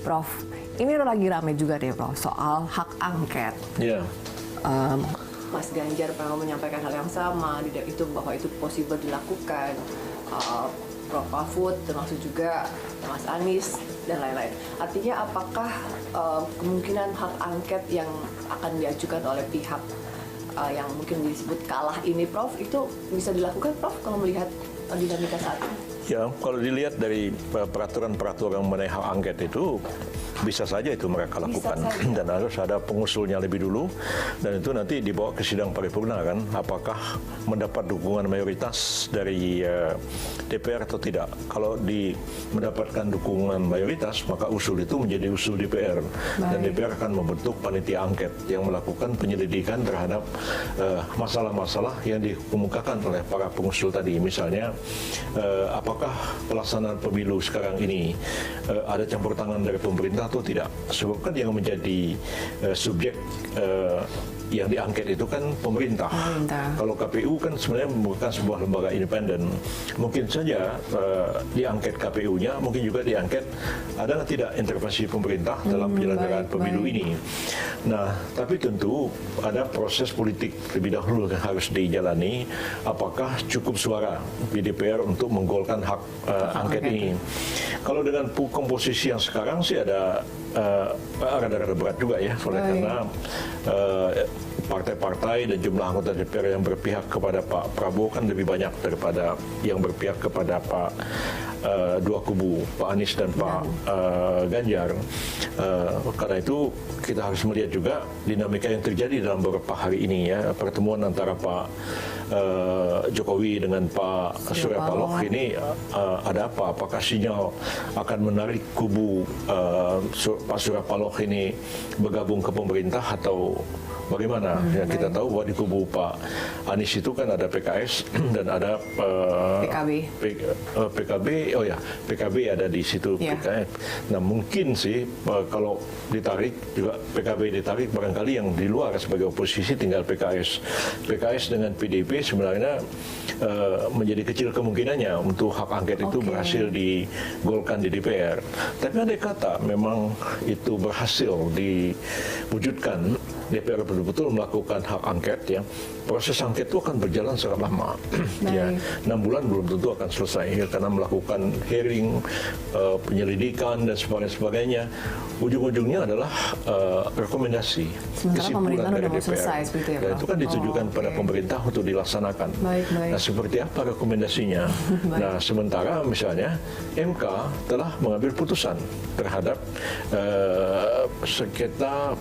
Prof, ini lagi rame juga nih Prof soal hak angket. Iya. Mas Ganjar pernah menyampaikan hal yang sama, itu bahwa itu possible dilakukan. Prof Mahfud termasuk juga Mas Anies dan lain-lain. Artinya apakah kemungkinan hak angket yang akan diajukan oleh pihak yang mungkin disebut kalah ini Prof itu bisa dilakukan Prof kalau melihat dinamika saat ini? Ya, kalau dilihat dari peraturan-peraturan mengenai hak angket itu bisa saja itu mereka lakukan dan harus ada pengusulnya lebih dulu dan itu nanti dibawa ke sidang paripurna kan apakah mendapat dukungan mayoritas dari DPR atau tidak. Kalau mendapatkan dukungan mayoritas maka usul itu menjadi usul DPR. Dan DPR akan membentuk panitia angket yang melakukan penyelidikan terhadap masalah-masalah yang dikemukakan oleh para pengusul tadi. Misalnya apakah pelaksanaan pemilu sekarang ini ada campur tangan dari pemerintah atau tidak? Sebab kan yang menjadi subjek yang diangket itu kan pemerintah. Kalau KPU kan sebenarnya bukan sebuah lembaga independen. Mungkin saja diangket KPU-nya, mungkin juga diangket ada tidak intervensi pemerintah dalam penyelenggaraan pemilu ini. Nah, tapi tentu ada proses politik lebih dahulu yang harus dijalani. Apakah cukup suara di DPR untuk menggolkan hak angket ini? Kalau dengan komposisi yang sekarang sih ada rada-rada berat juga ya, karena partai-partai dan jumlah anggota DPR yang berpihak kepada Pak Prabowo kan lebih banyak daripada yang berpihak kepada dua kubu, Pak Anies dan Pak Ganjar. Karena itu kita harus melihat juga dinamika yang terjadi dalam beberapa hari ini ya, pertemuan antara Pak Jokowi dengan Pak Surya Paloh ini ada apa? Apakah sinyal akan menarik kubu Pak Surya Paloh ini bergabung ke pemerintah atau bagaimana? Ya, kita tahu bahwa di kubu Pak Anies itu kan ada PKS dan ada PKB. Oh ya, PKB ada di situ. Ya. PKS. Nah mungkin sih kalau ditarik juga PKB ditarik barangkali yang di luar sebagai oposisi tinggal PKS. PKS dengan PDIP sebenarnya menjadi kecil kemungkinannya untuk hak angket itu berhasil digolkan di DPR. Tapi andai kata memang itu berhasil diwujudkan, DPR betul-betul melakukan hak angket ya, proses angket itu akan berjalan sangat lama. Ya, 6 bulan belum tentu akan selesai ya, karena melakukan hearing, penyelidikan dan sebagainya. Ujung-ujungnya adalah rekomendasi, kesimpulan dari DPR. Dan itu kan ditujukan pada pemerintah untuk dilaksanakan. Nah, seperti apa rekomendasinya? Nah, sementara misalnya MK telah mengambil putusan terhadap sengketa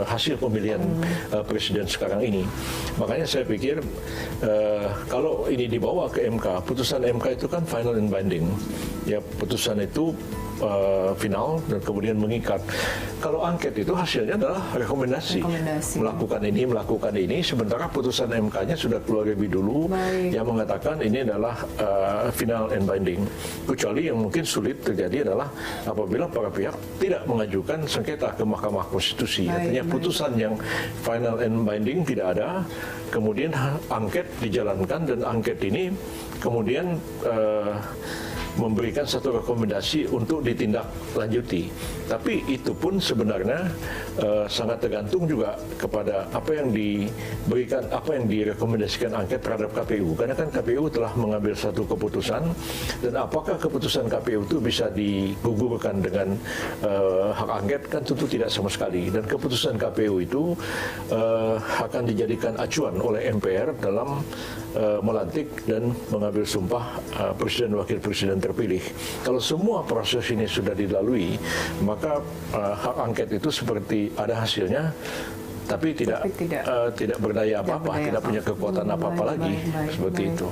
hasil pemilihan presiden sekarang ini. Makanya saya pikir kalau ini dibawa ke MK, putusan MK itu kan final and binding. Ya, putusan itu final dan kemudian mengikat. Kalau angket itu hasilnya adalah rekomendasi. Melakukan ini, sementara putusan MK-nya sudah keluar lebih dulu yang mengatakan ini adalah final and binding. Kecuali yang mungkin sulit terjadi adalah apabila para pihak tidak mengajukan sengketa ke Mahkamah Konstitusi. Artinya putusan yang final and binding tidak ada, kemudian angket dijalankan dan angket ini kemudian memberikan satu rekomendasi untuk ditindaklanjuti. Tapi itu pun sebenarnya sangat tergantung juga kepada apa yang diberikan, apa yang direkomendasikan angket terhadap KPU. Karena kan KPU telah mengambil satu keputusan dan apakah keputusan KPU itu bisa digugurkan dengan hak angket kan tentu tidak sama sekali. Dan keputusan KPU itu akan dijadikan acuan oleh MPR dalam melantik dan mengambil sumpah presiden wakil presiden terpilih. Kalau semua proses ini sudah dilalui, maka hak angket itu seperti ada hasilnya, tapi tidak berdaya apa-apa, tidak punya kekuatan apa-apa lagi, seperti itu.